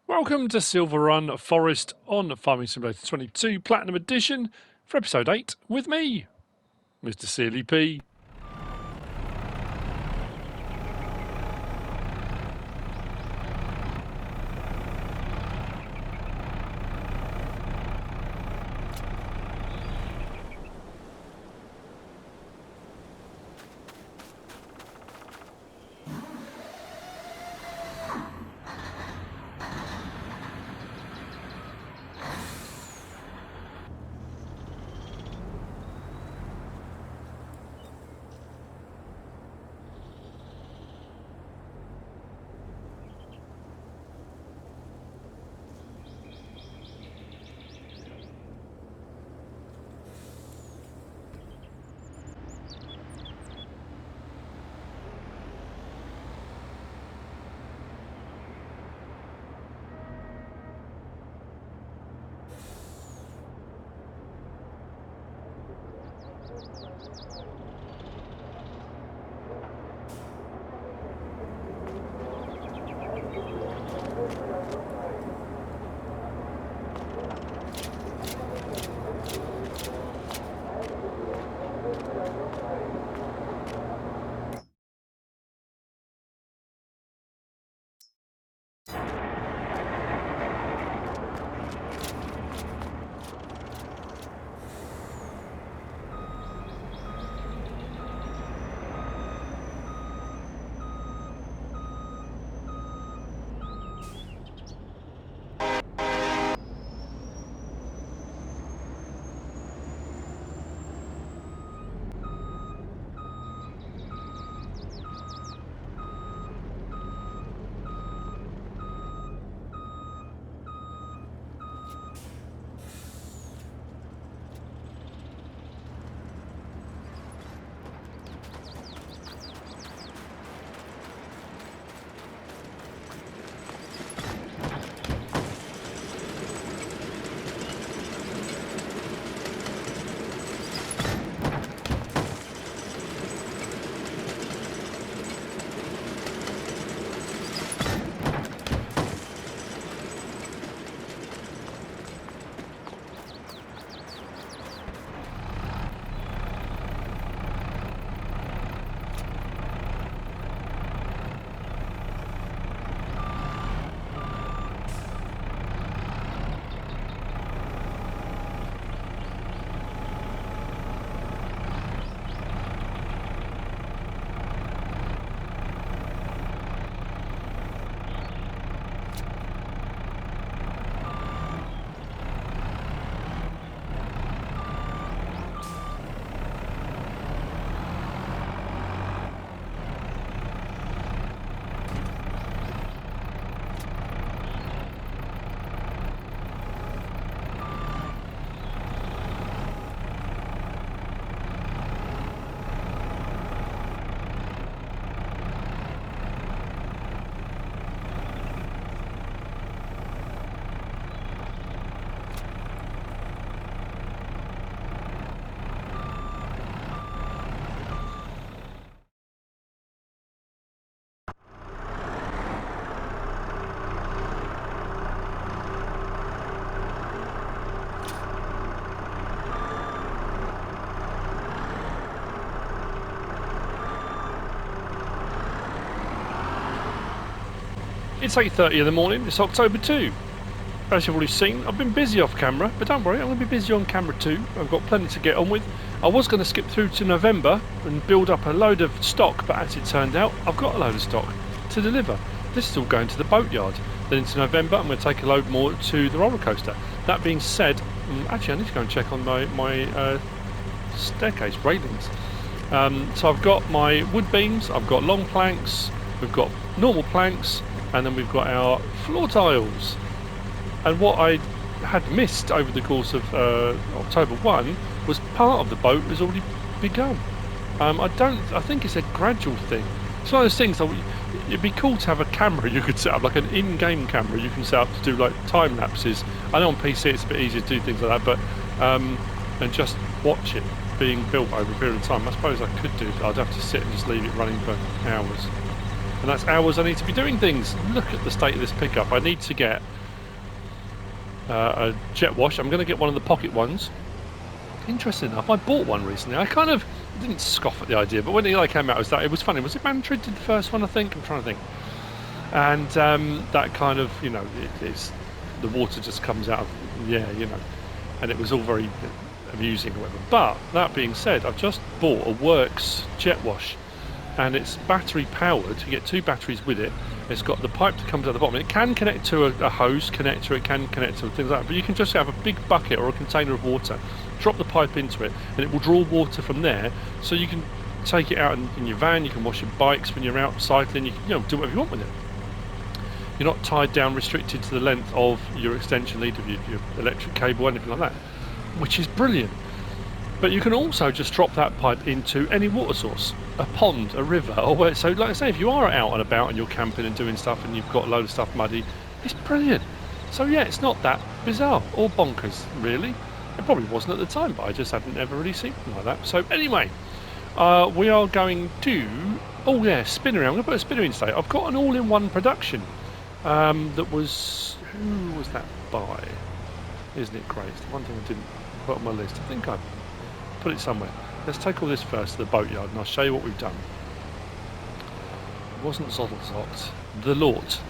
Welcome to Silverrun Forest on Farming Simulator 22 Platinum Edition for episode 8 with me, MrSealyp. It's 8:30 in the morning, it's October 2. As you've already seen, I've been busy off camera, but don't worry, I'm going to be busy on camera too. I've got plenty to get on with. I was going to skip through to November and build up a load of stock, but as it turned out, I've got a load of stock to deliver. This is all going to the boatyard. Then into November, I'm going to take a load more to the roller coaster. That being said, actually I need to go and check on my staircase railings. So I've got my wood beams, I've got long planks, we've got normal planks, and then we've got our floor tiles. And what I had missed over the course of October 1 was part of the boat has already begun. I think it's a gradual thing. It's one of those things that it'd be cool to have a camera you could set up, like an in-game camera you can set up to do like time lapses. I know on PC it's a bit easier to do things like that, but and just watch it being built over a period of time. I suppose I could do, but I'd have to sit and just leave it running for hours. And that's hours I need to be doing things. Look at the state of this pickup. I need to get a jet wash. I'm going to get one of the pocket ones. Interesting enough, I bought one recently. I kind of didn't scoff at the idea, but when it came out, it was funny. Was it Manfred did the first one? I think I'm trying to think. And that kind of, you know, it's the water just comes out of, yeah, you know, and it was all very amusing or whatever. But that being said, I've just bought a Works jet wash, and it's battery powered. You get 2 batteries with it. It's got the pipe that comes out the bottom. It can connect to a hose connector. It can connect to things like that. But you can just have a big bucket or a container of water, drop the pipe into it, and it will draw water from there. So you can take it out in your van. You can wash your bikes when you're out cycling. You can, you know, do whatever you want with it. You're not tied down, restricted to the length of your extension lead of your electric cable or anything like that, which is brilliant. But you can also just drop that pipe into any water source, a pond, a river, or where. So, like I say, if you are out and about and you're camping and doing stuff and you've got a load of stuff muddy, it's brilliant. So yeah, it's not that bizarre or bonkers, really. It probably wasn't at the time, but I just hadn't ever really seen something like that. So anyway, we are going to, oh yeah, spinner. I'm going to put a spinner in today. I've got an all-in-one production that was, who was that by? Isn't it great? It's the one thing I didn't put on my list. I think I put it somewhere. Let's take all this first to the boatyard and I'll show you what we've done. It wasn't Zoddlesocks. The Lort.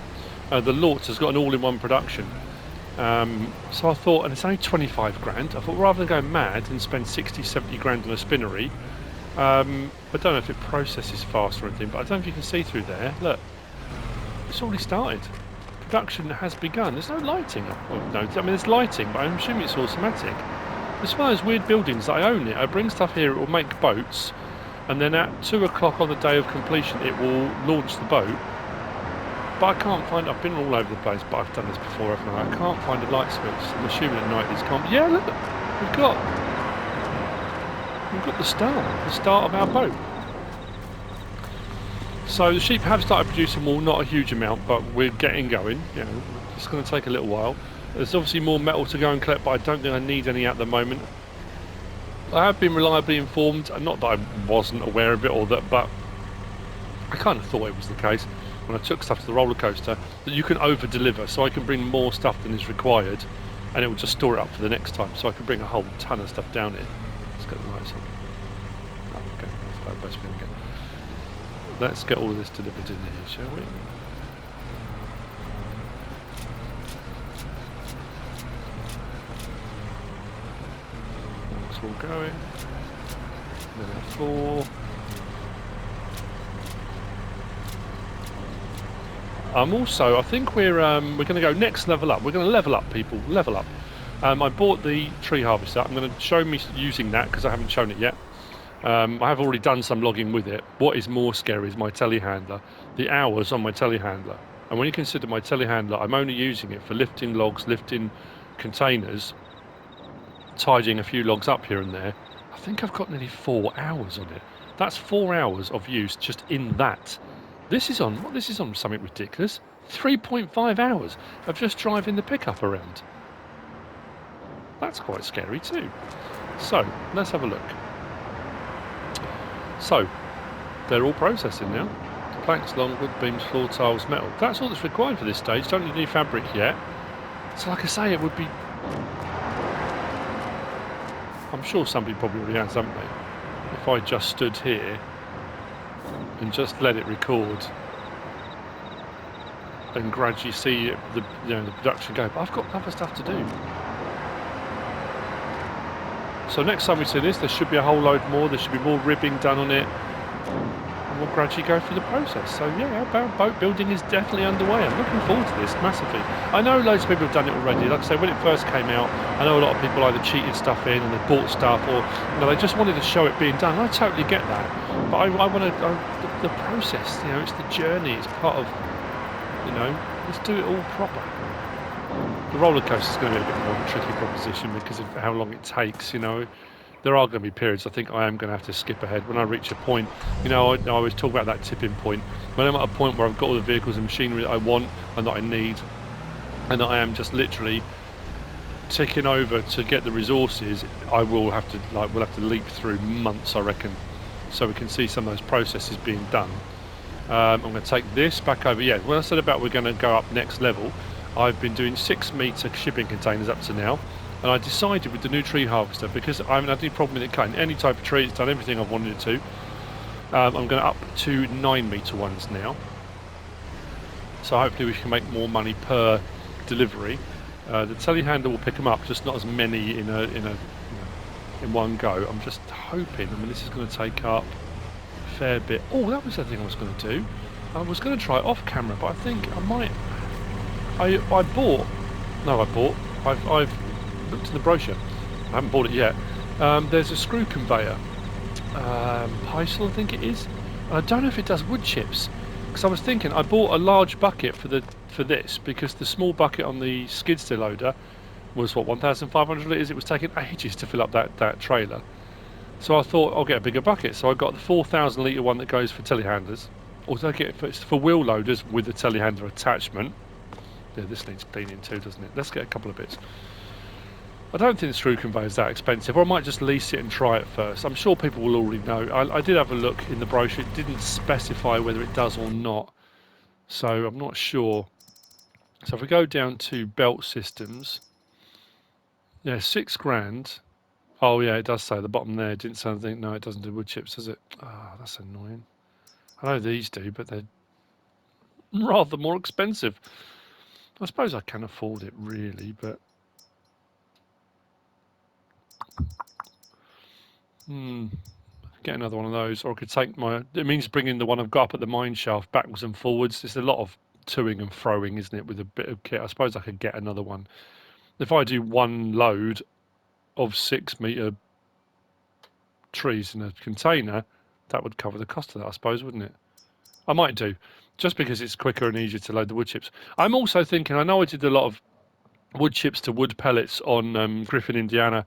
The Lort has got an all-in-one production. So I thought, and it's only 25 grand, I thought rather than go mad and spend 60, 70 grand on a spinnery, I don't know if it processes fast or anything, but I don't know if you can see through there. Look, it's already started. Production has begun. There's no lighting. No, I mean there's lighting, but I'm assuming it's automatic. It's one of those weird buildings that I own it. I bring stuff here, it will make boats, and then at 2 o'clock on the day of completion it will launch the boat. But I can't find, I've been all over the place, but I've done this before, haven't I? I can't find a light switch. I'm assuming at night these can't. Yeah, look, we've got the start of our boat. So the sheep have started producing wool, not a huge amount, but we're getting going. You know, it's going to take a little while. There's obviously more metal to go and collect, but I don't think I need any at the moment. I have been reliably informed, and not that I wasn't aware of it or that, but I kind of thought it was the case when I took stuff to the roller coaster, that you can over deliver, so I can bring more stuff than is required, and it will just store it up for the next time. So I can bring a whole ton of stuff down here. Let's get the lights on. Oh, okay, let's go best spin again. Let's get all of this delivered in here, shall we? That's all going. Then our 4. I think we're going to go next level up. We're going to level up, people. Level up. I bought the tree harvester. I'm going to show me using that because I haven't shown it yet. I have already done some logging with it. What is more scary is my telehandler. The hours on my telehandler. And when you consider my telehandler, I'm only using it for lifting logs, lifting containers, tidying a few logs up here and there. I think I've got nearly 4 hours on it. That's 4 hours of use just in that. This is on something ridiculous. 3.5 hours of just driving the pickup around. That's quite scary too. So, let's have a look. So, they're all processing now. Planks, longwood, beams, floor tiles, metal. That's all that's required for this stage. Don't need any fabric yet. So like I say, it would be... I'm sure somebody probably already has, haven't they? If I just stood here and just let it record and gradually see the production go. But I've got other stuff to do. So next time we see this, there should be a whole load more. There should be more ribbing done on it, and we'll gradually go through the process. So yeah, our boat building is definitely underway. I'm looking forward to this massively. I know loads of people have done it already. Like I say, when it first came out, I know a lot of people either cheated stuff in and they bought stuff, or they just wanted to show it being done. I totally get that, but I want to the process. It's the journey. It's part of let's do it all proper. The roller coaster is going to be a bit more of a tricky proposition because of how long it takes. There are going to be periods I think I am going to have to skip ahead when I reach a point. I always talk about that tipping point. When I'm at a point where I've got all the vehicles and machinery that I want and that I need, and that I am just literally ticking over to get the resources, I will have to we'll have to leap through months, I reckon, so we can see some of those processes being done. I'm going to take this back over. Yeah, when I said about we're going to go up next level, I've been doing 6-metre shipping containers up to now, and I decided with the new tree harvester, because I haven't had any problem with it cutting any type of tree, it's done everything I've wanted it to. I'm going up to 9-metre ones now, so hopefully we can make more money per delivery. The telehandler will pick them up, just not as many in one go. I'm just hoping. I mean, this is going to take up a fair bit. Oh, that was the thing I was going to do. I was going to try it off camera, but I think I might. I've looked in the brochure. I haven't bought it yet. There's a screw conveyor, Pysel, I think it is. I don't know if it does wood chips, because I was thinking I bought a large bucket for this because the small bucket on the skid steer loader was what, 1,500 litres. It was taking ages to fill up that trailer, so I thought I'll get a bigger bucket. So I got the 4,000 litre one that goes for telehandlers. Also, it's for wheel loaders with the telehandler attachment. Yeah, this needs cleaning too, doesn't it? Let's get a couple of bits. I don't think the screw conveyor is that expensive, or I might just lease it and try it first. I'm sure people will already know. I did have a look in the brochure. It didn't specify whether it does or not, so I'm not sure. So if we go down to belt systems, yeah, £6,000. Oh yeah, it does say at the bottom there. It didn't say anything. No, it doesn't do wood chips, does it? Ah, oh, that's annoying. I know these do, but they're rather more expensive. I suppose I can afford it really, but get another one of those, or I could take my. It means bringing the one I've got up at the mine shaft backwards and forwards. There's a lot of toing and throwing, isn't it, with a bit of kit? I suppose I could get another one. If I do one load of 6-metre trees in a container, that would cover the cost of that, I suppose, wouldn't it? I might do, just because it's quicker and easier to load the wood chips. I'm also thinking, I know I did a lot of wood chips to wood pellets on Griffin, Indiana.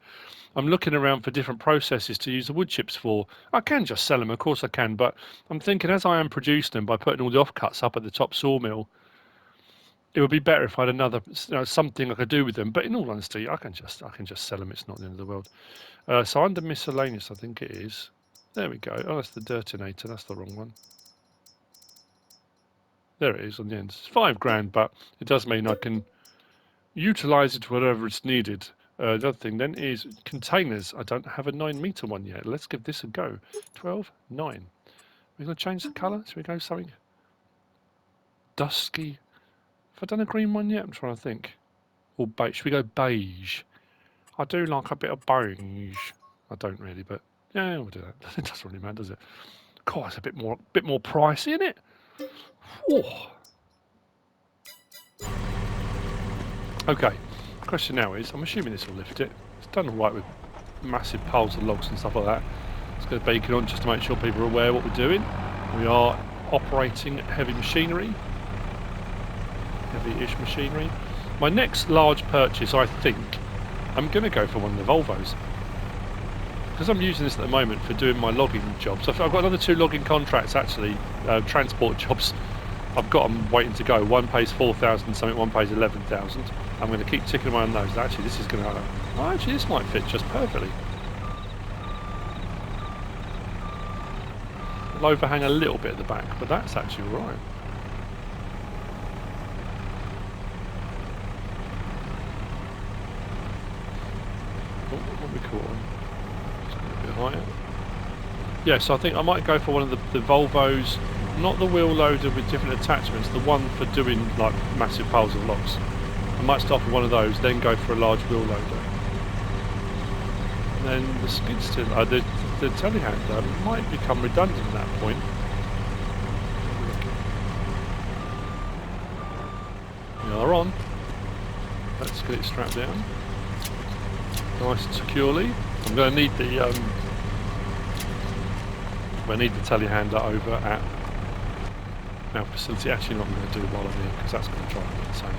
I'm looking around for different processes to use the wood chips for. I can just sell them, of course I can, but I'm thinking as I am producing them by putting all the offcuts up at the top sawmill, it would be better if I had another, something I could do with them. But in all honesty, I can just sell them. It's not the end of the world. So under miscellaneous, I think it is. There we go. Oh, that's the Dirtinator. That's the wrong one. There it is on the end. It's £5,000, but it does mean I can utilise it wherever it's needed. The other thing then is containers. I don't have a 9-metre one yet. Let's give this a go. 12, 9. We're going to change the colour. Should we go something dusky? Have I done a green one yet? I'm trying to think. Or beige. Should we go beige? I do like a bit of beige. I don't really, but yeah, we'll do that. It doesn't really matter, does it? God, it's a bit more pricey, isn't it? Oh. Okay. The question now is, I'm assuming this will lift it. It's done all right with massive piles of logs and stuff like that. Let's go beacon on just to make sure people are aware what we're doing. We are operating heavy machinery. Heavy-ish machinery. My next large purchase, I think, I'm going to go for one of the Volvos. Because I'm using this at the moment for doing my logging jobs. I've got another 2 logging contracts, actually, transport jobs. I've got them waiting to go. One pays 4,000 something, one pays 11,000. I'm going to keep ticking away on those. Actually, this is going to... Oh, actually, this might fit just perfectly. It'll overhang a little bit at the back, but that's actually all right. What we call them? Just a bit higher. Yeah, so I think I might go for one of the Volvos, not the wheel loader with different attachments, the one for doing like massive piles of logs. I might start with one of those, then go for a large wheel loader. And then the skid steer, the telehandler might become redundant at that point. We are on. Let's get it strapped down. Nice and securely. I'm going to need the telehandler over at our facility. Actually, not going to do it while I'm here because that's going to drive me insane.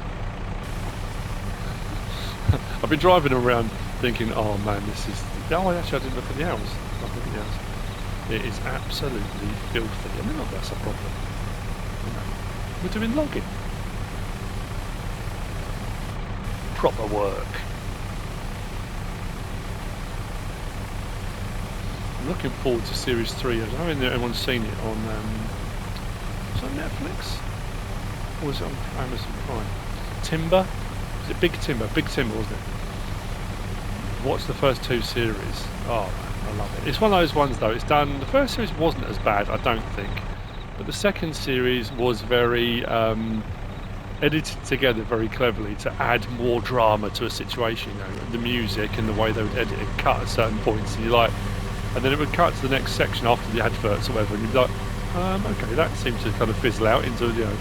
I've been driving around thinking, oh man, this is. Oh, actually, I didn't look at the hours. Not looking at the hours. It is absolutely filthy. I mean, not that's a problem. We're doing logging. Proper work. I'm looking forward to Series 3. I don't know if anyone's seen it on... is it on Netflix? Or is it on Amazon Prime? Timber. Was it Big Timber? Big Timber, wasn't it? Watched the first 2 series. Oh, man, I love it. It's one of those ones, though. It's done. The first series wasn't as bad, I don't think, but the second series was very edited together very cleverly to add more drama to a situation. You know, the music and the way they would edit and cut at certain points, and you're like, and then it would cut to the next section after the adverts or whatever, and you'd be like, okay, that seems to kind of fizzle out into, you know,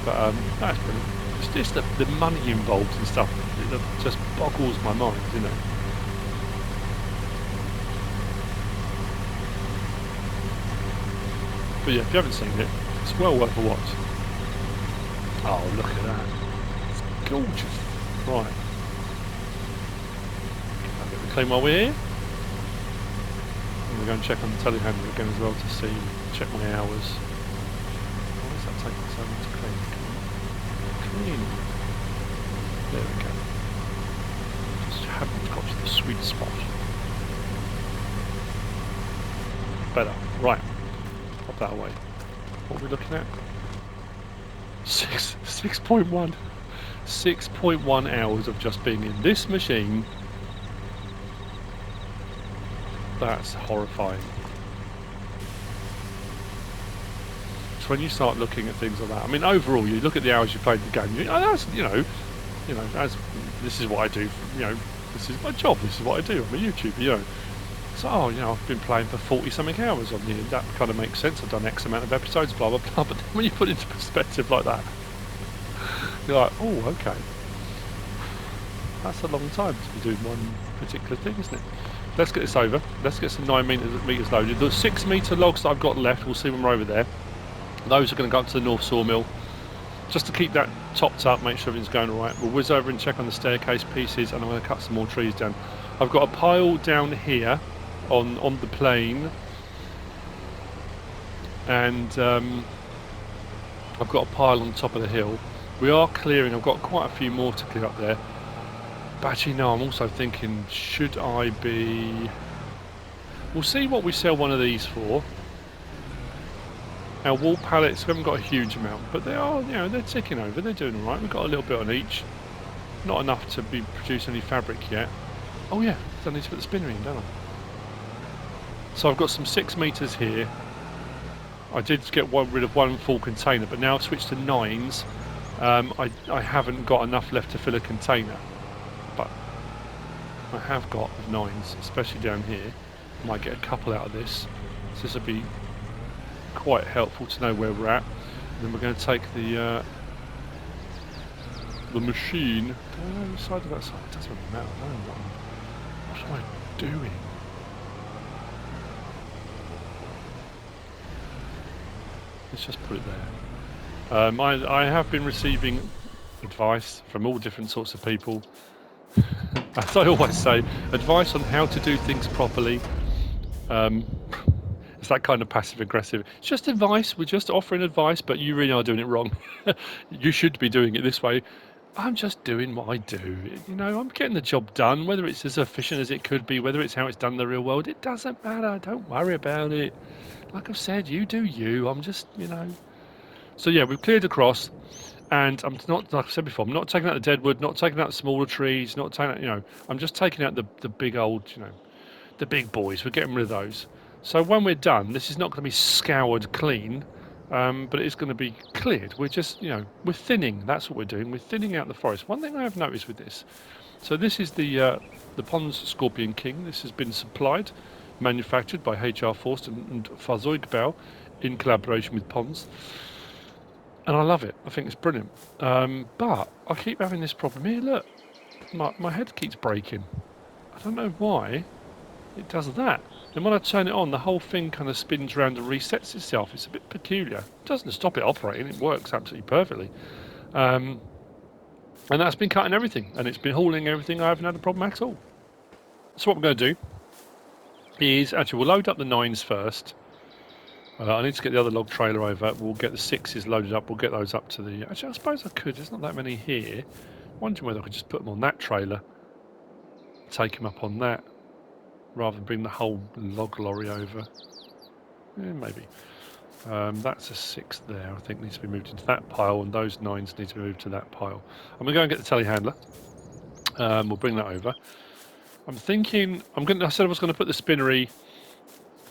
but that's brilliant. It's just the money involved and stuff. It just boggles my mind, you know. But yeah, if you haven't seen it, it's well worth a watch. Oh, look at that. It's gorgeous. Right. I'll get the clean while we're here. I'm going to go and check on the telehandler again as well to see, check my hours. Why is that taking so long to clean? Clean. There we go. Just haven't got to the sweet spot. Better. Right. Pop that away. What are we looking at? 6.1. 6.1 hours of just being in this machine. That's horrifying. So when you start looking at things like that, I mean, overall, you look at the hours you played the game. That's as this is what I do. You know, this is my job. This is what I do. I'm a YouTuber. You know, so I've been playing for 40-something hours on here. That kind of makes sense. I've done X amount of episodes, blah blah blah. But then when you put it into perspective like that, you're like, oh, okay, that's a long time to be doing one particular thing, isn't it? Let's get this over. Let's get some 9 meters loaded. The 6 meter logs that I've got left, we'll see when we're over there. Those are going to go up to the north sawmill, just to keep that topped up, make sure everything's going all right. We'll whiz over and check on the staircase pieces, and I'm going to cut some more trees down. I've got a pile down here on the plain, and I've got a pile on top of the hill. We are clearing. I've got quite a few more to clear up there. But actually, no, I'm also thinking, should I be... We'll see what we sell one of these for. Our wall pallets, we haven't got a huge amount, but they are, they're ticking over. They're doing all right. We've got a little bit on each. Not enough to be produce any fabric yet. Oh yeah, I need to put the spinner in, don't I? So I've got some 6 meters here. I did get rid of one full container, but now I've switched to 9s. I haven't got enough left to fill a container. But I have got 9s, especially down here. Might get a couple out of this. So this will be quite helpful to know where we're at. And then we're going to take the machine. The side of that side. It doesn't really matter. I don't know what am I doing? Let's just put it there. I have been receiving advice from all different sorts of people. As I always say, advice on how to do things properly. It's that kind of passive aggressive. It's just advice. We're just offering advice, but you really are doing it wrong. You should be doing it this way. I'm just doing what I do. I'm getting the job done, whether it's as efficient as it could be, whether it's how it's done in the real world. It doesn't matter. Don't worry about it. Like I've said, you do you. I'm just, So yeah, we've cleared across. And I'm not, like I said before, I'm not taking out the deadwood, not taking out the smaller trees, not taking out, I'm just taking out the big old, the big boys. We're getting rid of those. So when we're done, this is not going to be scoured clean, but it is going to be cleared. We're just, we're thinning. That's what we're doing. We're thinning out the forest. One thing I have noticed with this, so this is the Pons Scorpion King. This has been supplied, manufactured by HR Forst and Fahrzeugbau in collaboration with Pons. And I love it. I think it's brilliant. But I keep having this problem here. Look, my head keeps breaking. I don't know why it does that. And when I turn it on, the whole thing kind of spins around and resets itself. It's a bit peculiar. It doesn't stop it operating. It works absolutely perfectly. And that's been cutting everything. And it's been hauling everything. I haven't had a problem at all. So what we're going to do is, actually, we'll load up the 9s first. I need to get the other log trailer over. We'll get the 6s loaded up. We'll get those up to the... Actually, I suppose I could. There's not that many here. Wondering whether I could just put them on that trailer. Take them up on that. Rather than bring the whole log lorry over. Yeah, maybe. That's a 6 there, I think needs to be moved into that pile, and those 9s need to be moved to that pile. I'm going to go and get the telehandler. We'll bring that over. I'm thinking I said I was going to put the spinnery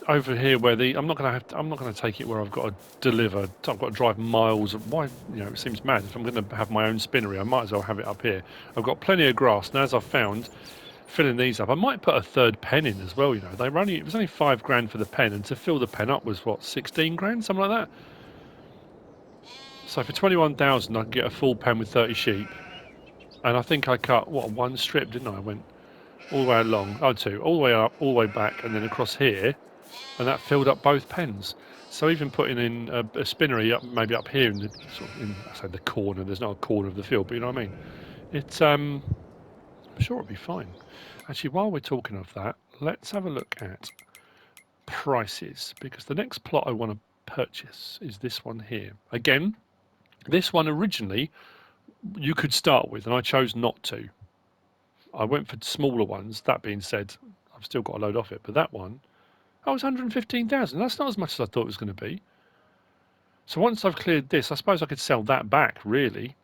over here where I'm not going to take it where I've got to deliver. I've got to drive miles. Why? It seems mad. If I'm going to have my own spinnery, I might as well have it up here. I've got plenty of grass, and as I've found, filling these up, I might put a third pen in as well. It was only £5 for the pen, and to fill the pen up was what, 16 grand, something like that. So for 21,000, I can get a full pen with 30 sheep, and I think I cut one strip, didn't I? I went all the way along, two, all the way up, all the way back, and then across here. And that filled up both pens. So even putting in a spinnery maybe up here in the corner. There's not a corner of the field, but you know what I mean. I'm sure it'll be fine. Actually, while we're talking of that, let's have a look at prices, because the next plot I want to purchase is this one here. Again, this one originally you could start with, and I chose not to. I went for smaller ones. That being said, I've still got a load off it, but that one. Oh, it's 115,000. That's not as much as I thought it was going to be. So once I've cleared this, I suppose I could sell that back, really.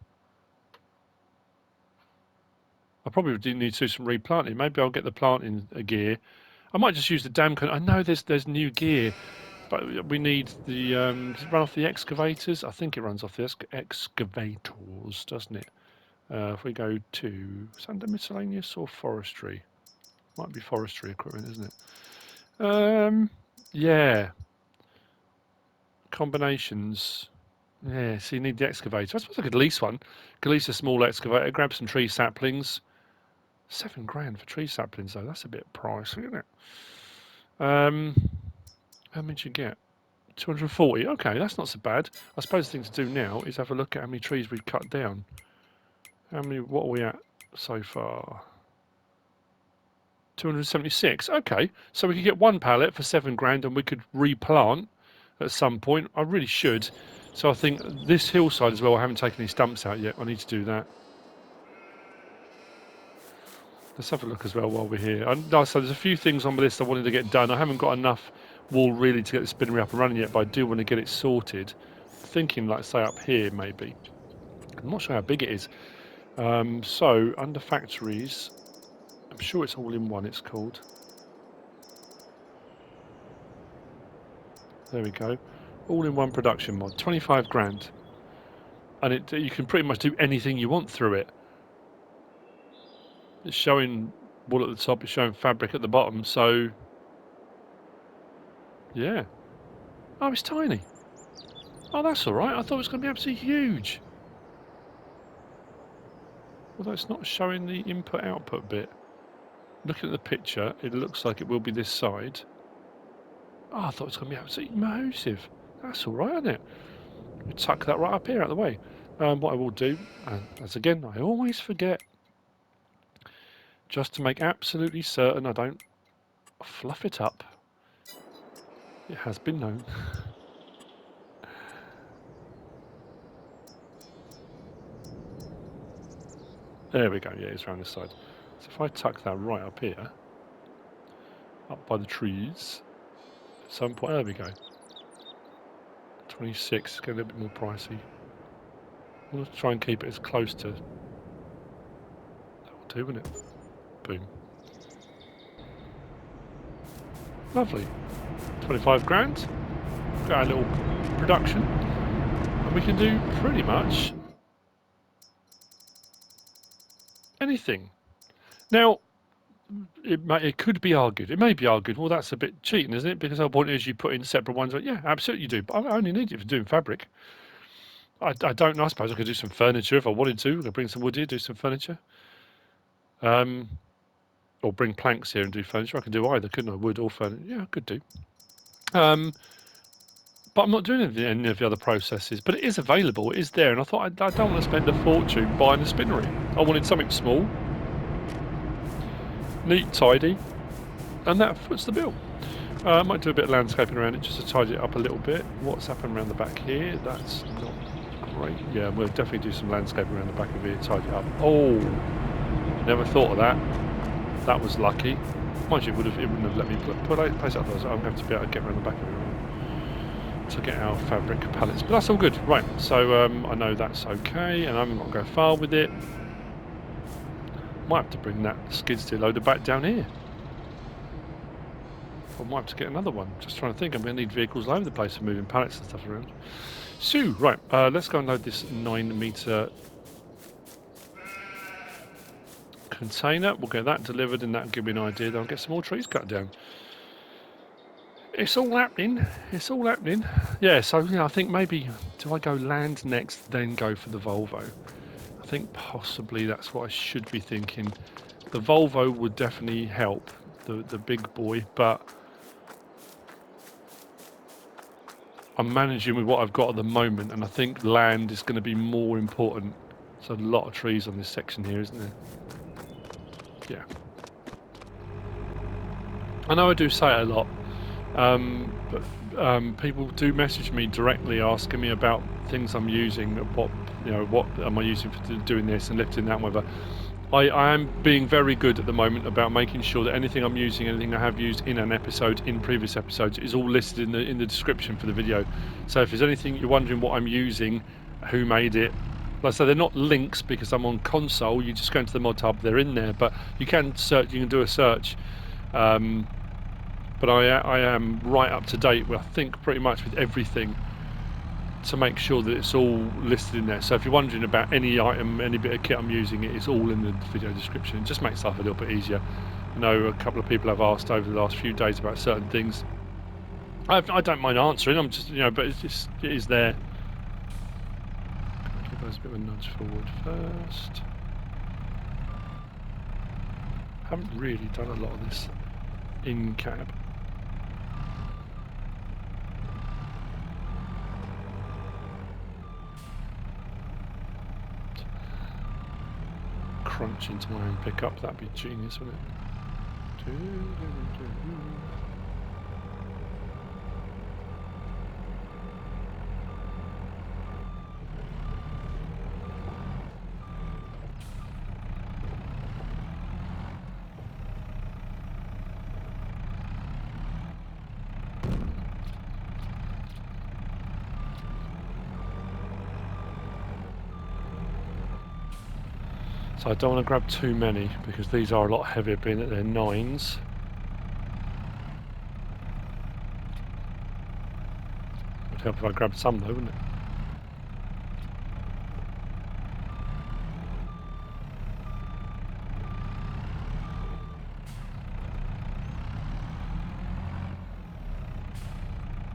I probably do need to do some replanting. Maybe I'll get the planting gear. I might just use the dam. I know there's new gear, but we need the does it run off the excavators? I think it runs off the excavators, doesn't it? If we go to Sunday miscellaneous or forestry, might be forestry equipment, isn't it? Yeah. Combinations. Yeah, so you need the excavator. I suppose I could lease one. Could lease a small excavator, grab some tree saplings. £7 for tree saplings, though. That's a bit pricey, isn't it? How many did you get? 240. Okay, that's not so bad. I suppose the thing to do now is have a look at how many trees we've cut down. What are we at so far? 276. Okay, so we could get one pallet for £7 and we could replant at some point. I really should. So I think this hillside as well, I haven't taken any stumps out yet. I need to do that. Let's have a look as well while we're here. So there's a few things on the list I wanted to get done. I haven't got enough wool really to get the spinnery up and running yet, but I do want to get it sorted. Thinking, like, say, up here maybe. I'm not sure how big it is. So under factories, I'm sure it's all in one, it's called. There we go. All in one production mod. 25 grand. And you can pretty much do anything you want through it. It's showing wool at the top, it's showing fabric at the bottom, so yeah. Oh, it's tiny. Oh, that's alright. I thought it was going to be absolutely huge. Although it's not showing the input-output bit. Looking at the picture, it looks like it will be this side. Oh, I thought it was going to be absolutely massive. That's alright, isn't it? We tuck that right up here out of the way. What I will do, as again, I always forget, just to make absolutely certain I don't fluff it up. It has been known. There we go, yeah, it's around this side. So if I tuck that right up here, up by the trees, at some point, there we go. 26, getting a little bit more pricey. I'm going to try and keep it as close to... That will do, won't it? Boom. Lovely. 25 grand. Got our little production. And we can do pretty much anything. Now, it could be argued. It may be argued, well, that's a bit cheating, isn't it? Because the point is you put in separate ones. Yeah, absolutely you do. But I only need it for doing fabric. I don't know. I suppose I could do some furniture if I wanted to. I could bring some wood here, do some furniture. Or bring planks here and do furniture. I could do either, couldn't I? Wood or furniture. Yeah, I could do. But I'm not doing any of the other processes. But it is available. It is there. And I thought I don't want to spend a fortune buying a spinnery. I wanted something small, neat, tidy, and that foots the bill. I might do a bit of landscaping around it just to tidy it up a little bit. What's happened around the back here? That's not great. Yeah, we'll definitely do some landscaping around the back of here, tidy it up. Oh, never thought of that. That was lucky. Mind you, it wouldn't have let me place it up there, so I'm going to have to be able to get around the back of it. to get our fabric pallets. But that's all good. Right, so I know that's okay, and I'm not going to go far with it. Might have to bring that skid steer loader back down here. I might have to get another one. Just trying to think. I'm going to need vehicles all over the place for moving pallets and stuff around. So, right, let's go and load this 9-metre container. We'll get that delivered, and that'll give me an idea. Then I'll get some more trees cut down. It's all happening. It's all happening. Yeah, so I think maybe, do I go land next, then go for the Volvo? I think possibly that's what I should be thinking. The Volvo would definitely help, the big boy, but I'm managing with what I've got at the moment, and I think land is going to be more important. There's a lot of trees on this section here, isn't there? Yeah. I know I do say it a lot. But people do message me directly asking me about things I'm using, what am I using for doing this and lifting that, whatever. I am being very good at the moment about making sure that anything I'm using, anything I have used in an episode, in previous episodes, is all listed in the description for the video. So if there's anything you're wondering what I'm using, who made it, like I say, they're not links because I'm on console. You just go into the mod hub, they're in there, but you can search, you can do a search. But I am right up to date with, I think, pretty much with everything to make sure that it's all listed in there. So if you're wondering about any item, any bit of kit I'm using, it's all in the video description. It just makes life a little bit easier. I know a couple of people have asked over the last few days about certain things. I don't mind answering. I'm just, but it is there. Give those a bit of a nudge forward first. Haven't really done a lot of this in cab. Crunch into my own pickup, that'd be genius, wouldn't it? So I don't want to grab too many because these are a lot heavier, being that they're 9s. Would help if I grabbed some though, wouldn't it?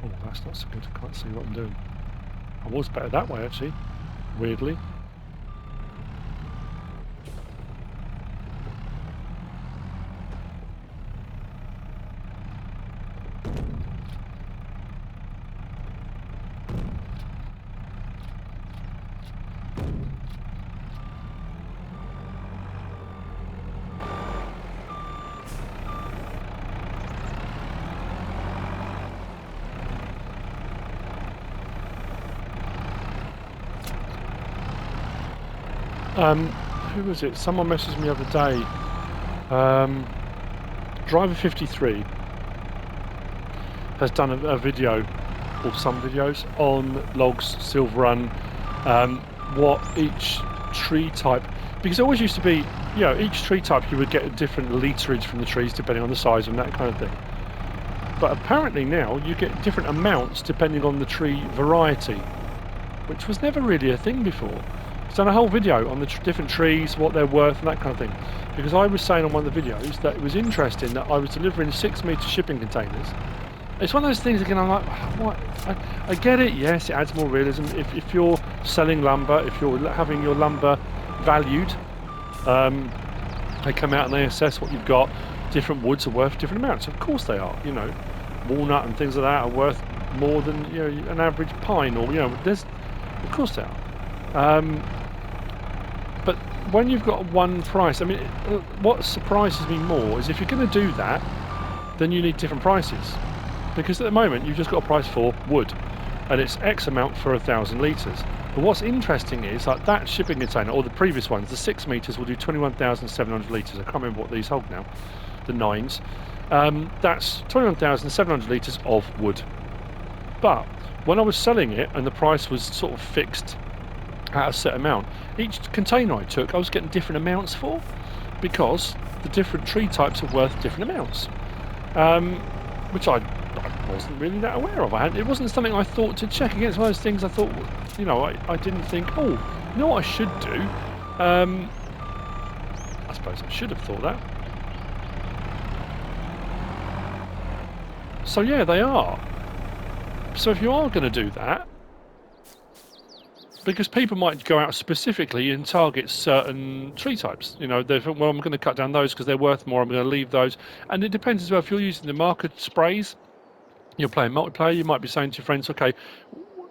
Oh, that's not so good. I can't see what I'm doing. I was better that way actually, weirdly. Who was it? Someone messaged me the other day. Driver53 has done a video, or some videos, on logs, Silverrun, what each tree type, because it always used to be, each tree type you would get a different literage from the trees depending on the size and that kind of thing. But apparently now you get different amounts depending on the tree variety, which was never really a thing before. I've done a whole video on the different trees, what they're worth and that kind of thing. Because I was saying on one of the videos that it was interesting that I was delivering 6-metre shipping containers. It's one of those things again, I'm like, what? I get it, yes, it adds more realism. If you're selling lumber, if you're having your lumber valued, they come out and they assess what you've got. Different woods are worth different amounts. Of course they are, Walnut and things like that are worth more than an average pine, or there's, of course they are. But when you've got one price, I mean, what surprises me more is if you're going to do that, then you need different prices. Because at the moment you've just got a price for wood, and it's X amount for 1,000 litres. But what's interesting is like that shipping container, or the previous ones, the 6 metres will do 21,700 litres. I can't remember what these hold now, the 9s. That's 21,700 litres of wood. But when I was selling it and the price was sort of fixed at a set amount, each container I took I was getting different amounts for, because the different tree types are worth different amounts, which I wasn't really that aware of. It wasn't something I thought to check against. One of those things I thought, you know, I didn't think, oh, you know what I should do? I suppose I should have thought that. So yeah, they are. So if you are going to do that, because people might go out specifically and target certain tree types, you know, they think, well, I'm going to cut down those because they're worth more, I'm going to leave those. And it depends as well. If you're using the marker sprays, you're playing multiplayer, you might be saying to your friends, okay,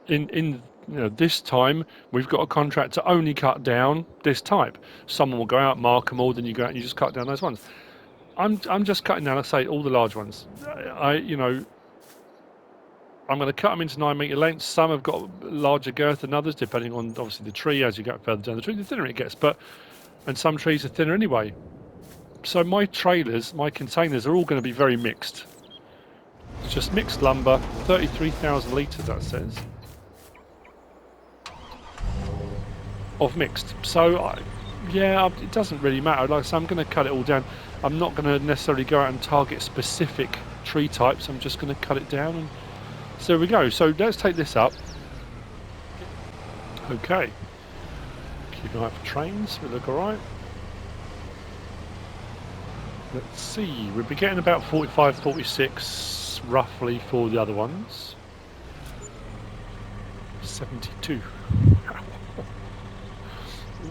in you know, this time we've got a contract to only cut down this type. Someone will go out, mark them all, then you go out and you just cut down those ones. I'm just cutting down, I say, all the large ones. You know, I'm going to cut them into 9 metre lengths. Some have got larger girth than others, depending on obviously the tree. As you go further down the tree, the thinner it gets. And some trees are thinner anyway. So my trailers, my containers are all going to be very mixed. It's just mixed lumber, 33,000 litres that says, of mixed. So yeah, it doesn't really matter. Like I say, I'm going to cut it all down. I'm not going to necessarily go out and target specific tree types. I'm just going to cut it down. And so there we go. So let's take this up. Okay. Keep an eye out for trains. We look all right. Let's see. We'll be getting about 45, 46 roughly for the other ones. 72.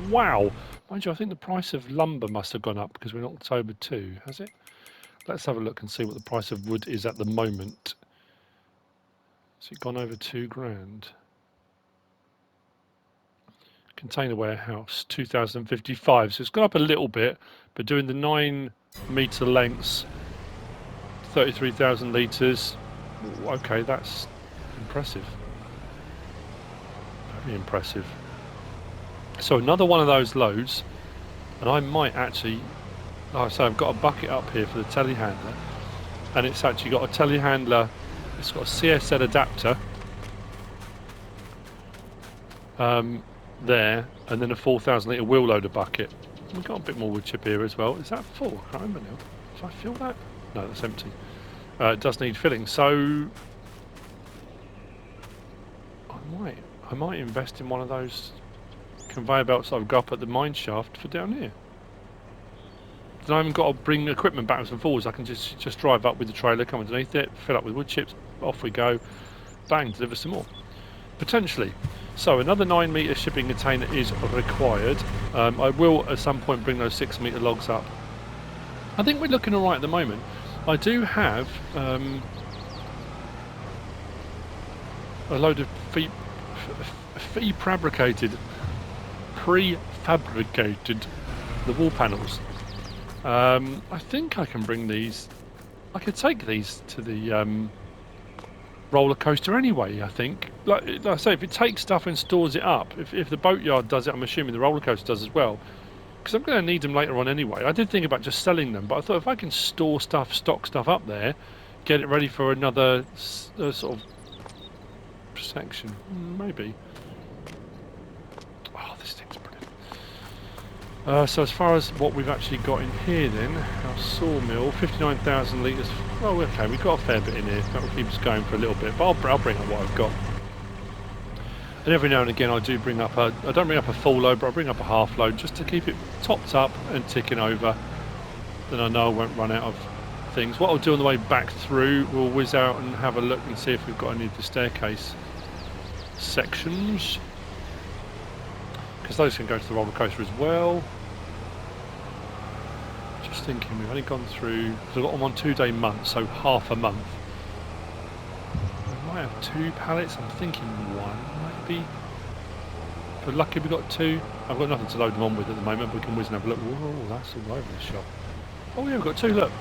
Wow. Mind you, I think the price of lumber must have gone up because we're in October too, has it? Let's have a look and see what the price of wood is at the moment. Has it gone over £2,000? Container warehouse, 2,055. So it's gone up a little bit, but doing the 9 metre lengths, 33,000 litres. Okay, that's impressive. Very impressive. So another one of those loads, and I might actually, like I say, I've got a bucket up here for the telehandler, and it's actually got a telehandler, it's got a CSL adapter there, and then a 4,000 litre wheel loader bucket. We've got a bit more wood chip here as well. Is that full? I can't remember now. Did I fill that? No, that's empty. It does need filling, so I might invest in one of those conveyor belts that I've got up at the mine shaft for down here. Then I haven't got to bring equipment backwards and forwards. I can just drive up with the trailer, come underneath it, fill up with wood chips, off we go, bang, deliver some more. Potentially. So another 9 metre shipping container is required. I will at some point bring those 6 metre logs up. I think we're looking alright at the moment. I do have a load of prefabricated the wall panels. I think I can bring these. I could take these to the roller coaster anyway. I think, like I say, if it takes stuff and stores it up, if the boatyard does it, I'm assuming the roller coaster does as well. Because I'm going to need them later on anyway. I did think about just selling them, but I thought if I can store stuff, stock stuff up there, get it ready for another sort of section, maybe. Oh, this thing's brilliant. So as far as what we've actually got in here then, our sawmill, 59,000 litres. Oh, okay, we've got a fair bit in here. That will keep us going for a little bit, but I'll bring up what I've got. And every now and again I do bring up I don't bring up a full load, but I bring up a half load just to keep it topped up and ticking over. Then I know I won't run out of things. What I'll do on the way back through, we'll whiz out and have a look and see if we've got any of the staircase sections, because those can go to the roller coaster as well. Just thinking, we've only gone through, because I've got them on 2-day months, so half a month. We might have 2 pallets, I'm thinking 1 maybe. If we're lucky we've got 2. I've got nothing to load them on with at the moment, but we can whiz and have a look. Whoa, that's all over the shop. Oh yeah, we've got 2, look.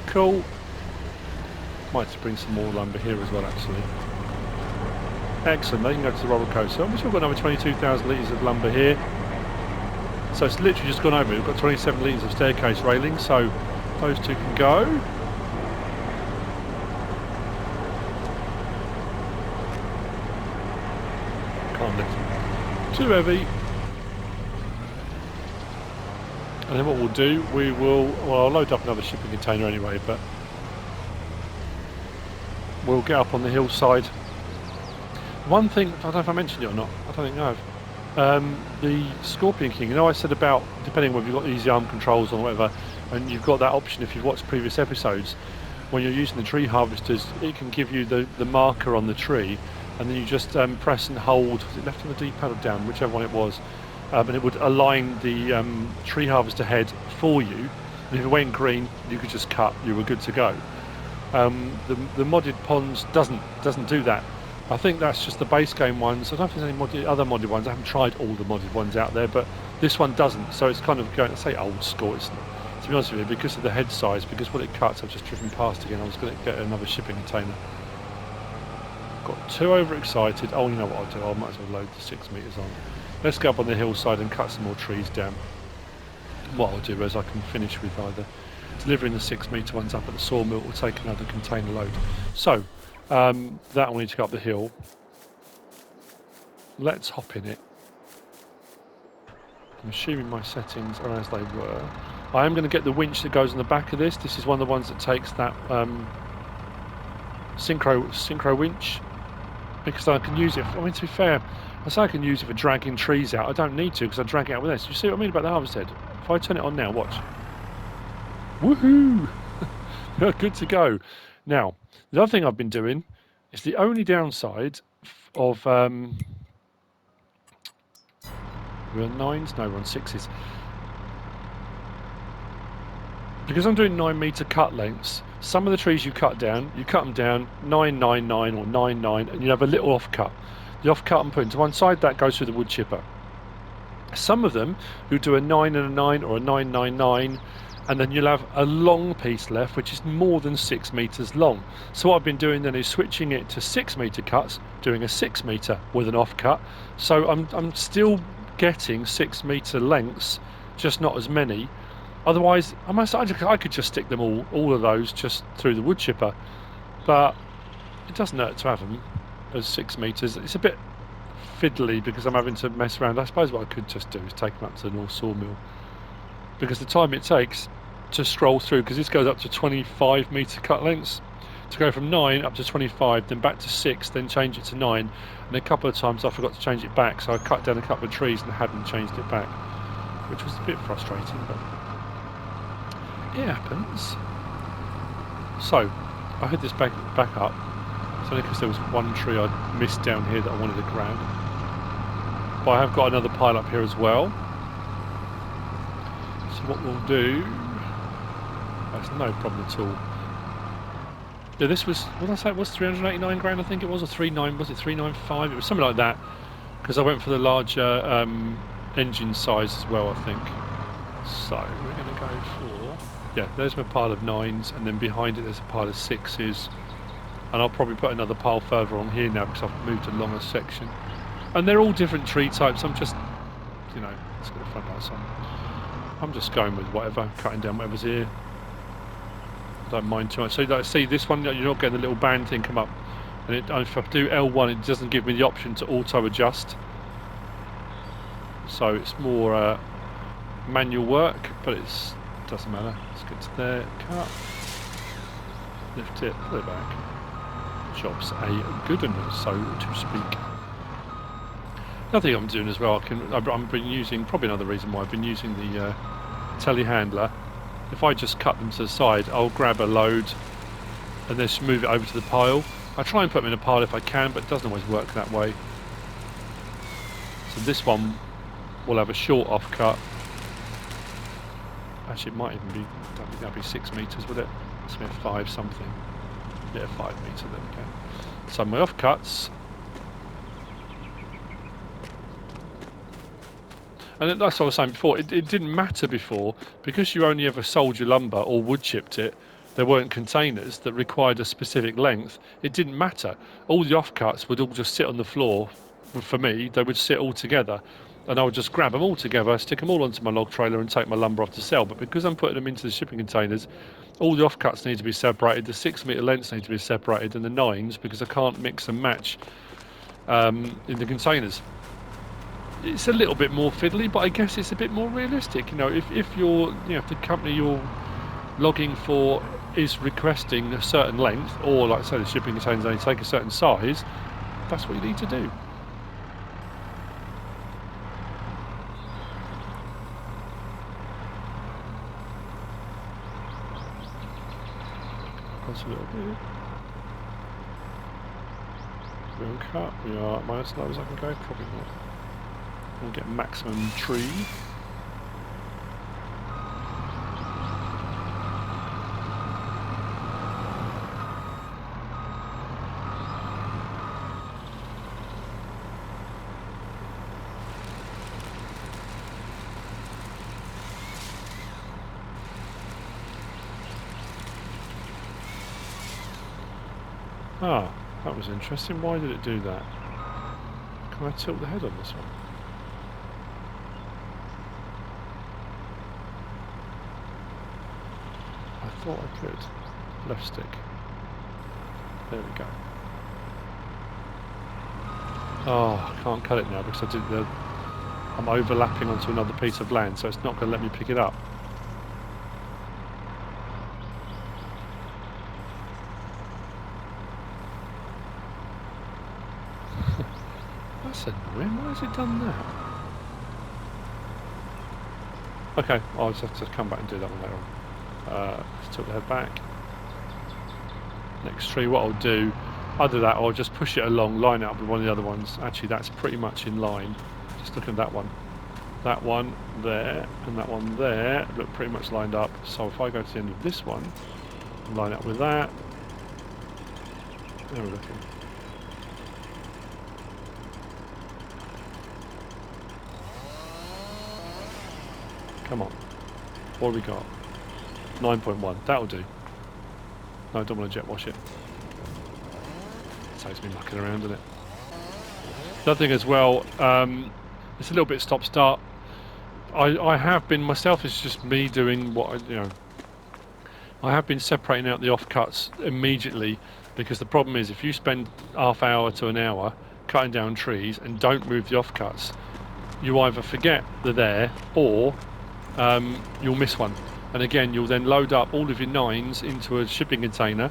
Cool. Might have to bring some more lumber here as well, actually. Excellent, they can go to the roller coaster. We've still got another 22,000 litres of lumber here. So it's literally just gone over. We've got 27 litres of staircase railing, so those 2 can go. lift. Too heavy. And then what we'll do, well, I'll load up another shipping container anyway, but we'll get up on the hillside. One thing, I don't know if I mentioned it or not, I don't think I have. The Scorpion King, you know I said about, depending on whether you've got easy arm controls or whatever, and you've got that option if you've watched previous episodes, when you're using the tree harvesters, it can give you the marker on the tree, and then you just press and hold, was it left on the D-pad or down, whichever one it was, and it would align the tree harvester head for you, and if it went green, you could just cut, you were good to go. The modded ponds doesn't do that. I think that's just the base game ones. I don't know if there's any other modded ones. I haven't tried all the modded ones out there, but this one doesn't. So it's kind of going to say old school. It's, to be honest with you, because of the head size, because what it cuts, I've just driven past again. I was going to get another shipping container. Got too overexcited. Oh, you know what I'll do? I might as well load the 6 meters on. Let's go up on the hillside and cut some more trees down. What I'll do is I can finish with either delivering the 6 meter ones up at the sawmill or take another container load. So that will need to go up the hill. Let's hop in it. I'm assuming my settings are as they were. I am going to get the winch that goes on the back of this. This is one of the ones that takes that synchro winch, because I can use it. I mean, to be fair, I say I can use it for dragging trees out. I don't need to because I drag it out with this. You see what I mean about the harvest head? If I turn it on now, watch. Woohoo! Good to go. Now, the other thing I've been doing is the only downside of we're on 9s? No, we're on 6s. Because I'm doing 9 meter cut lengths, some of the trees you cut them down 999 or 99, and you have a little off cut. The off cut I'm putting to one side, that goes through the wood chipper. Some of them who do a 9 and a 9 or a 999, and then you'll have a long piece left which is more than 6 meters long. So what I've been doing then is switching it to 6 meter cuts, doing a 6 meter with an off cut. So I'm still getting 6 meter lengths, just not as many. Otherwise I could just stick them all of those just through the wood chipper, but it doesn't hurt to have them as 6 meters. It's a bit fiddly because I'm having to mess around. I suppose what I could just do is take them up to the North Sawmill, because the time it takes to scroll through, because this goes up to 25 meter cut lengths, to go from 9 up to 25, then back to 6, then change it to 9, and a couple of times I forgot to change it back, so I cut down a couple of trees and hadn't changed it back, which was a bit frustrating, but it happens. So I had this back up. It's only because there was one tree I missed down here that I wanted to grab, but I have got another pile up here as well. So what we'll do, that's no problem at all. Yeah, this was, what did I say it was, 389 grand I think it was, or 39, was it 395? It was something like that, because I went for the larger engine size as well, I think. So we're going to go for, yeah, there's my pile of 9s, and then behind it there's a pile of 6s, and I'll probably put another pile further on here now because I've moved a longer section. And they're all different tree types. I'm just, you know, let's get the front lights on. I'm just going with whatever, cutting down whatever's here. I don't mind too much. So like, see this one, you're not getting the little band thing come up, and if I do L1 it doesn't give me the option to auto adjust, so it's more manual work, but it doesn't matter. Let's get to there, cut, lift it, put it back. Job's a good one, so to speak. Another thing I'm doing as well, I've been using, probably another reason why I've been using the telehandler. If I just cut them to the side, I'll grab a load and then just move it over to the pile. I try and put them in a pile if I can, but it doesn't always work that way. So this one will have a short off cut. Actually, it might even be, I don't think that'd be 6 meters, would it? It's be a 5 something. Yeah, 5 meter, there we go. So my off cuts. And that's what I was saying before, it didn't matter before, because you only ever sold your lumber or wood chipped it, there weren't containers that required a specific length. It didn't matter. All the offcuts would all just sit on the floor. For me, they would sit all together, and I would just grab them all together, stick them all onto my log trailer and take my lumber off to sell. But because I'm putting them into the shipping containers, all the offcuts need to be separated, the 6 meter lengths need to be separated, and the 9s, because I can't mix and match in the containers. It's a little bit more fiddly, but I guess it's a bit more realistic. You know, if you're, you know, if the company you're logging for is requesting a certain length, or like I say, the shipping containers only take a certain size, that's what you need to do. That's a little bit. We're on cut. We are at minus as low as I can go. Probably not. We'll get maximum tree. Ah, that was interesting. Why did it do that? Can I tilt the head on this one? I thought I could. Left stick. There we go. Oh, I can't cut it now because I'm overlapping onto another piece of land, so it's not going to let me pick it up. That's annoying. Why has it done that? Okay, I'll just have to come back and do that one later on. Let's tilt the head back. Next tree, what I'll do, either that or I'll just push it along, line it up with one of the other ones. Actually, that's pretty much in line. Just look at that one. That one there and that one there look pretty much lined up. So if I go to the end of this one, line up with that. There we're looking. Come on. What have we got? 9.1. That'll do. No, I don't want to jet wash it. Saves me mucking around, doesn't it? Another thing as well, it's a little bit stop-start. I have been myself. It's just me doing what I have been separating out the offcuts immediately, because the problem is if you spend half hour to an hour cutting down trees and don't move the offcuts, you either forget they're there or you'll miss one. And again, you'll then load up all of your 9s into a shipping container.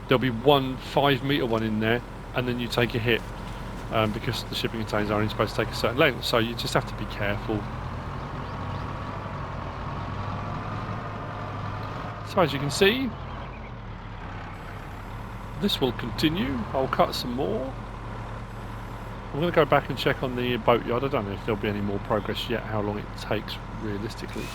There'll be one 5-metre one in there, and then you take a hit because the shipping containers are only supposed to take a certain length. So you just have to be careful. So as you can see, this will continue. I'll cut some more. I'm going to go back and check on the boatyard. I don't know if there'll be any more progress yet, how long it takes realistically.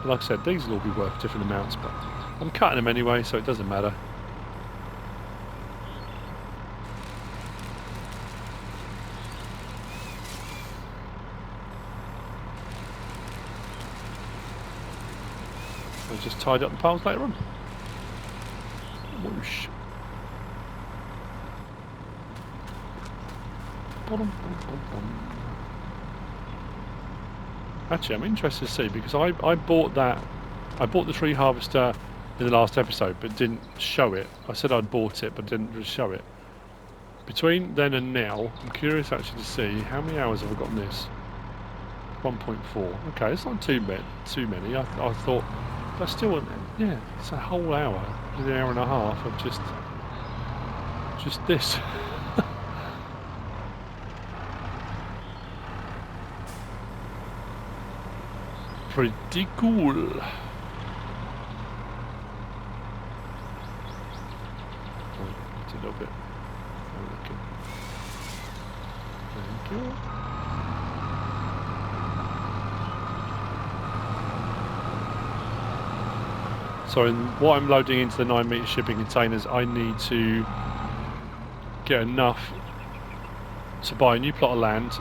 Like I said, these will all be worth different amounts, but I'm cutting them anyway, so it doesn't matter. I'll just tidy up the piles later on. Whoosh. Actually, I'm interested to see, because I bought the tree harvester in the last episode, but didn't show it. I said I'd bought it, but didn't really show it. Between then and now, I'm curious actually to see how many hours have I got on this. 1.4. Okay, it's not too many. I thought, but still, yeah, it's a whole hour, an hour and a half of just this. Pretty cool. It's a little bit. Okay. Thank you. So what I'm loading into the 9-metre shipping containers, I need to get enough to buy a new plot of land,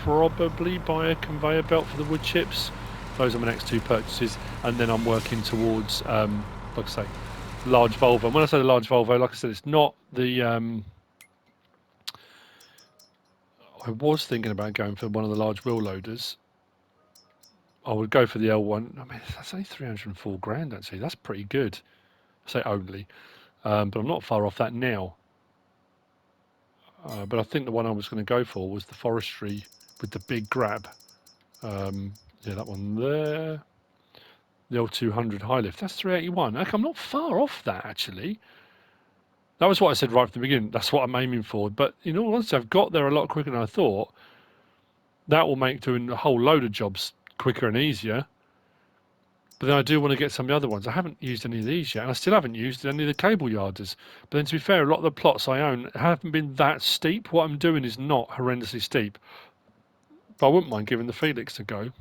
probably buy a conveyor belt for the wood chips. Those are my next 2 purchases, and then I'm working towards, like I say, large Volvo. And when I say the large Volvo, like I said, it's not the. I was thinking about going for one of the large wheel loaders, I would go for the L1. I mean, that's only 304 grand actually. That's pretty good. I say only, but I'm not far off that now. But I think the one I was going to go for was the forestry with the big grab. Yeah, that one there. The L200 high lift. That's 381. Okay, I'm not far off that actually. That was what I said right from the beginning. That's what I'm aiming for. But in all honesty, I've got there a lot quicker than I thought. That will make doing a whole load of jobs quicker and easier. But then I do want to get some of the other ones. I haven't used any of these yet, and I still haven't used any of the cable yarders. But then to be fair, a lot of the plots I own haven't been that steep. What I'm doing is not horrendously steep. But I wouldn't mind giving the Felix a go.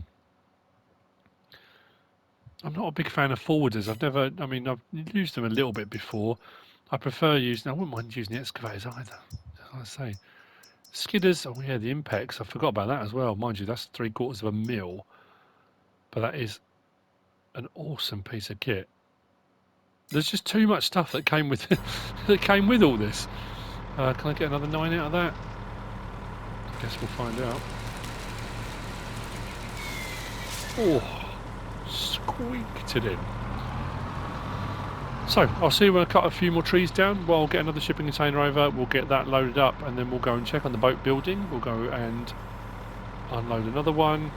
I'm not a big fan of forwarders. I've used them a little bit before. I prefer using, I wouldn't mind using the excavators either, as I say. Skidders, oh yeah, the Impacts, I forgot about that as well. Mind you, that's 3/4 mil. But that is an awesome piece of kit. There's just too much stuff that came with that came with all this. Can I get another 9 out of that? I guess we'll find out. Oh, squeaked it in. So I'll see when I cut a few more trees down. Well, I'll get another shipping container over. We'll get that loaded up, and then we'll go and check on the boat building. We'll go and unload another one.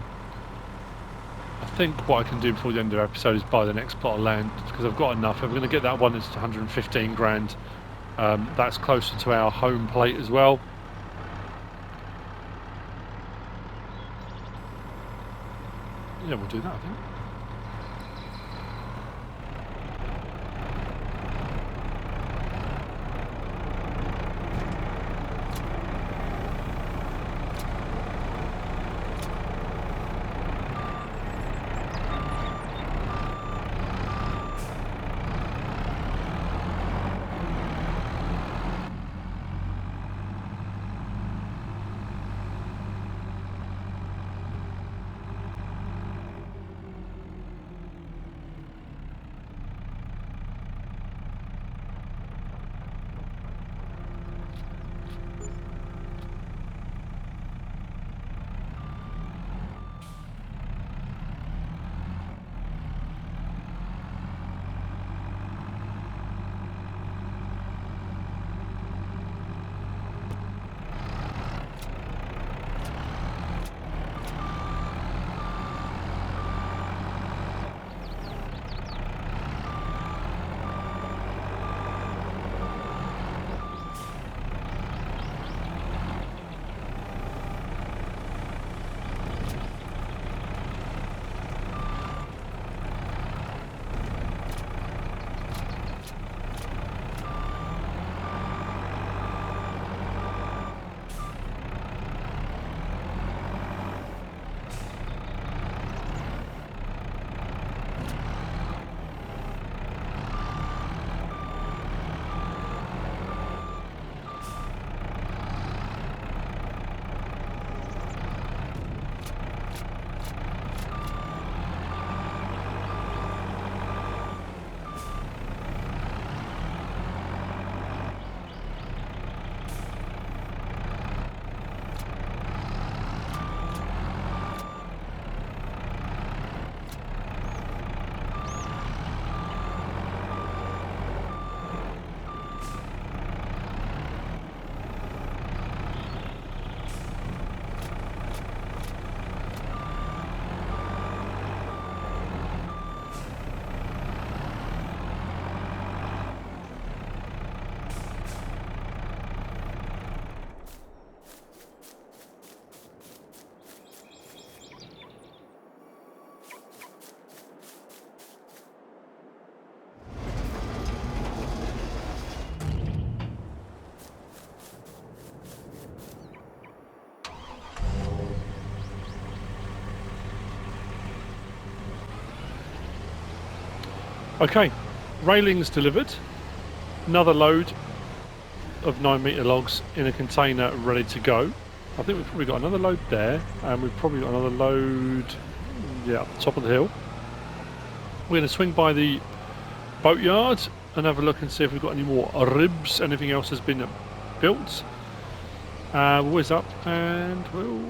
I think what I can do before the end of the episode is buy the next plot of land, because I've got enough. If we're going to get that one, it's 115 grand. That's closer to our home plate as well. Yeah, we'll do that, I think. Okay, railings delivered. Another load of 9-metre logs in a container ready to go. I think we've probably got another load there, and we've probably got another load, yeah, up the top of the hill. We're going to swing by the boatyard and have a look and see if we've got any more ribs. Anything else has been built. We'll whiz up and we'll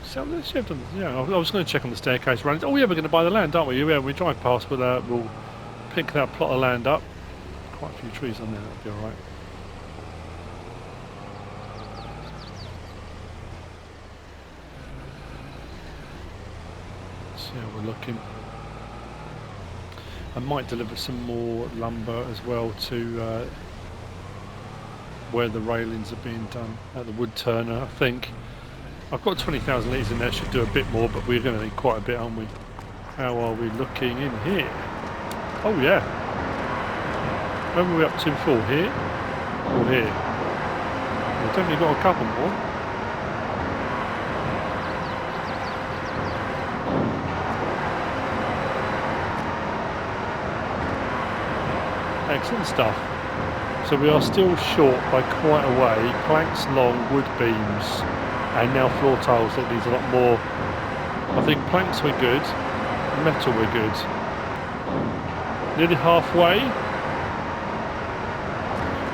So let's have done. Yeah, I was going to check on the staircase around. Oh yeah, we're going to buy the land, aren't we? Yeah, we drive past, we'll pick that plot of land up. Quite a few trees on there. That'll be all right. See how we're looking. I might deliver some more lumber as well to where the railings are being done at the wood turner. I think I've got 20,000 litres in there. Should do a bit more, but we're going to need quite a bit, aren't we? How are we looking in here? Oh yeah. Where were we up to before? Here or here? We've definitely got a couple more. Excellent stuff. So we are still short by quite a way. Planks long, wood beams, and now floor tiles. That needs a lot more. I think planks were good, metal were good. Nearly halfway.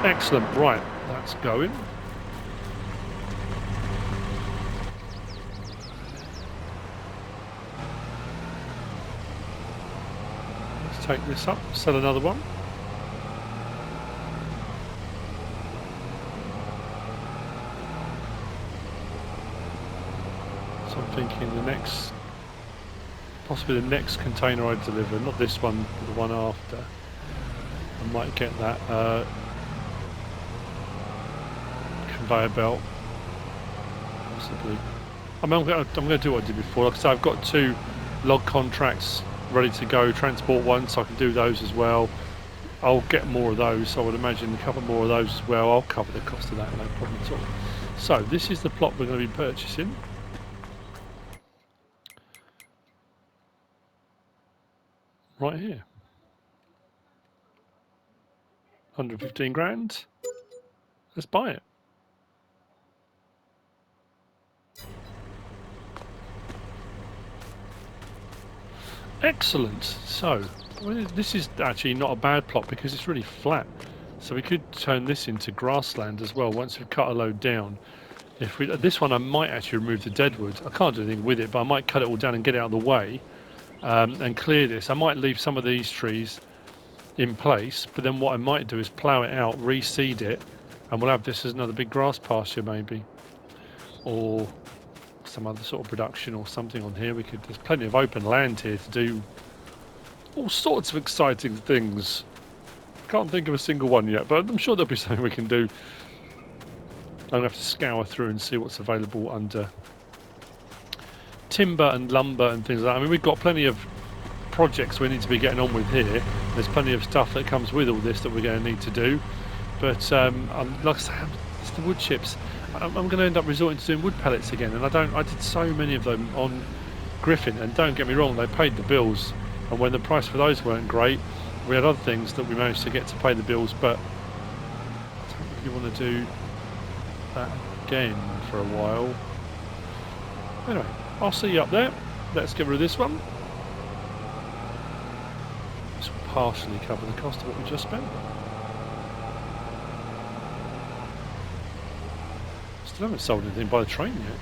Excellent. Right, that's going. Let's take this up. Sell another one. Thinking the next, possibly the next container I deliver, not this one, but the one after, I might get that conveyor belt, possibly. I mean, I'm going to do what I did before. Like I said, I've got 2 log contracts ready to go, transport one, so I can do those as well. I'll get more of those, so I would imagine a couple more of those as well. I'll cover the cost of that, no problem at all. So this is the plot we're going to be purchasing. Right here. 115 grand. Let's buy it. Excellent. So, this is actually not a bad plot because it's really flat. So we could turn this into grassland as well once we've cut a load down. If we, this one I might actually remove the deadwood. I can't do anything with it, but I might cut it all down and get it out of the way. And clear this. I might leave some of these trees in place, but then what I might do is plough it out, reseed it, and we'll have this as another big grass pasture maybe, or some other sort of production or something on here. There's plenty of open land here to do all sorts of exciting things. Can't think of a single one yet, but I'm sure there'll be something we can do. I'm going to have to scour through and see what's available under timber and lumber and things like that. I mean, we've got plenty of projects we need to be getting on with here. There's plenty of stuff that comes with all this that we're going to need to do. But like I say, it's the wood chips. I'm going to end up resorting to doing wood pellets again, and I did so many of them on Griffin, and don't get me wrong, they paid the bills. And when the price for those weren't great, we had other things that we managed to get to pay the bills. But I don't really want to do that again for a while. Anyway, I'll see you up there. Let's get rid of this one. This will partially cover the cost of what we just spent. Still haven't sold anything by the train yet.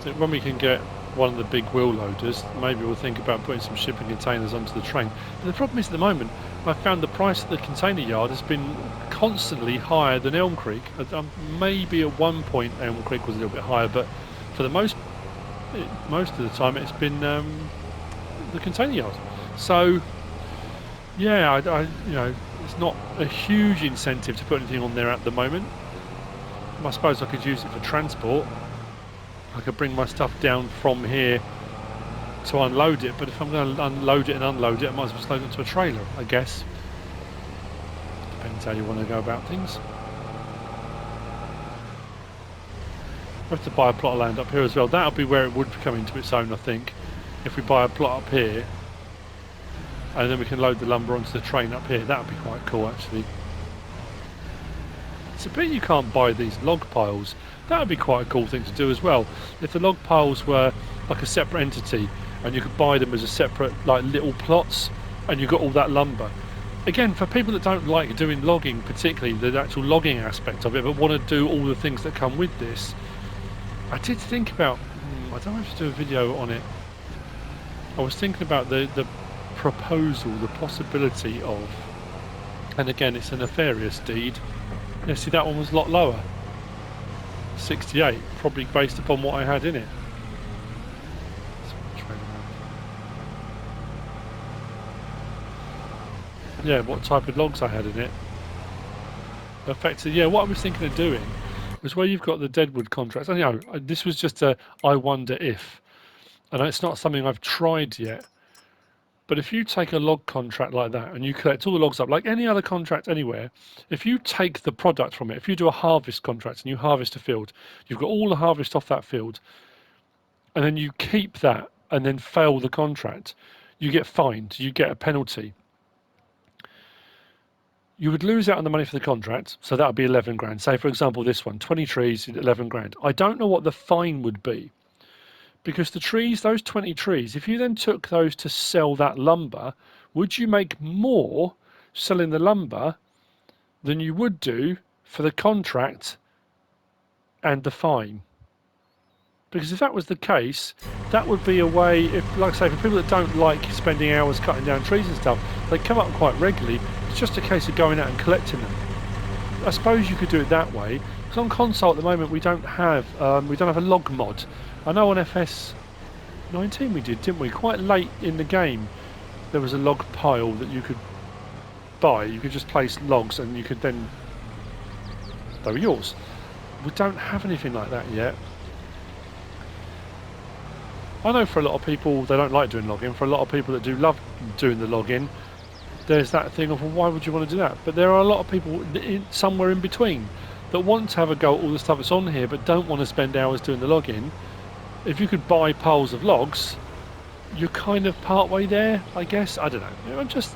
So when we can get one of the big wheel loaders, maybe we'll think about putting some shipping containers onto the train. But the problem is at the moment, I found the price of the container yard has been constantly higher than Elm Creek. Maybe at one point Elm Creek was a little bit higher, but for the most of the time it's been the container yard. So yeah, I you know, it's not a huge incentive to put anything on there at the moment. I suppose I could use it for transport. I could bring my stuff down from here to unload it, but if I'm going to unload it and unload it, I might as well load it to a trailer, I guess. Depends how you want to go about things. We have to buy a plot of land up here as well. That'll be where it would come into its own, I think, if we buy a plot up here, and then we can load the lumber onto the train up here. That would be quite cool, actually. It's a pity you can't buy these log piles. That would be quite a cool thing to do as well. If the log piles were like a separate entity, and you could buy them as a separate, like, little plots, and you got all that lumber. Again, for people that don't like doing logging, particularly the actual logging aspect of it, but want to do all the things that come with this, I did think about, I don't know if to do a video on it. I was thinking about the proposal, the possibility of, and again it's a nefarious deed. Yeah, see that one was a lot lower. 68, probably based upon what I had in it. Yeah, what type of logs I had in it. Effectively, yeah, what I was thinking of doing was where you've got the deadwood contracts. I know this was just a I wonder if, and it's not something I've tried yet. But if you take a log contract like that and you collect all the logs up, like any other contract anywhere, if you take the product from it, if you do a harvest contract and you harvest a field, you've got all the harvest off that field, and then you keep that and then fail the contract, you get fined, you get a penalty. You would lose out on the money for the contract, so that would be 11 grand. Say, for example, this one, 20 trees, 11 grand. I don't know what the fine would be. Because the trees, those 20 trees, if you then took those to sell that lumber, would you make more selling the lumber than you would do for the contract and the fine? Because if that was the case, that would be a way, if, like I say, for people that don't like spending hours cutting down trees and stuff, they come up quite regularly. It's just a case of going out and collecting them. I suppose you could do it that way. Because on console at the moment we don't have a log mod. I know on FS19 we did, didn't we? Quite late in the game there was a log pile that you could buy. You could just place logs and you could then... they were yours. We don't have anything like that yet. I know for a lot of people they don't like doing logging. For a lot of people that do love doing the logging, there's that thing of, well, why would you want to do that? But there are a lot of people somewhere in between that want to have a go at all the stuff that's on here but don't want to spend hours doing the logging. If you could buy piles of logs, you're kind of part way there, I guess. I don't know. I'm just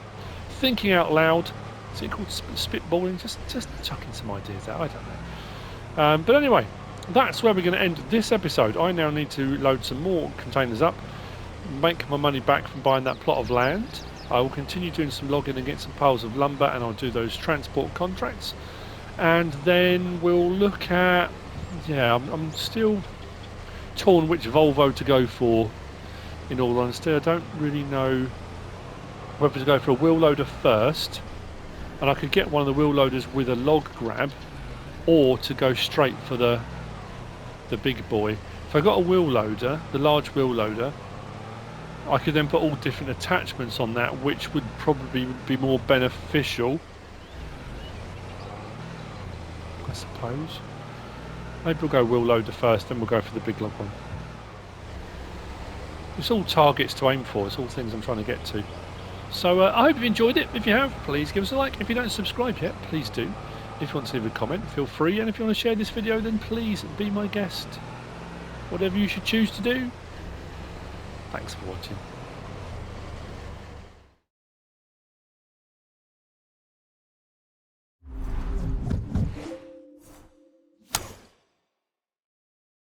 thinking out loud. Is it called spitballing? Just chucking some ideas out. I don't know. But anyway, that's where we're going to end this episode. I now need to load some more containers up, make my money back from buying that plot of land. I will continue doing some logging and get some piles of lumber, and I'll do those transport contracts. And then we'll look at... yeah, I'm still torn which Volvo to go for, in all honesty. I don't really know whether to go for a wheel loader first, and I could get one of the wheel loaders with a log grab, or to go straight for the big boy. If I got a wheel loader, the large wheel loader, I could then put all different attachments on that, which would probably be more beneficial, I suppose. Maybe we'll go wheel loader first, then we'll go for the big log one. It's all targets to aim for, it's all things I'm trying to get to. So I hope you've enjoyed it. If you have, please give us a like. If you don't subscribe yet, please do. If you want to leave a comment, feel free. And if you want to share this video, then please be my guest. Whatever you should choose to do. Thanks for watching.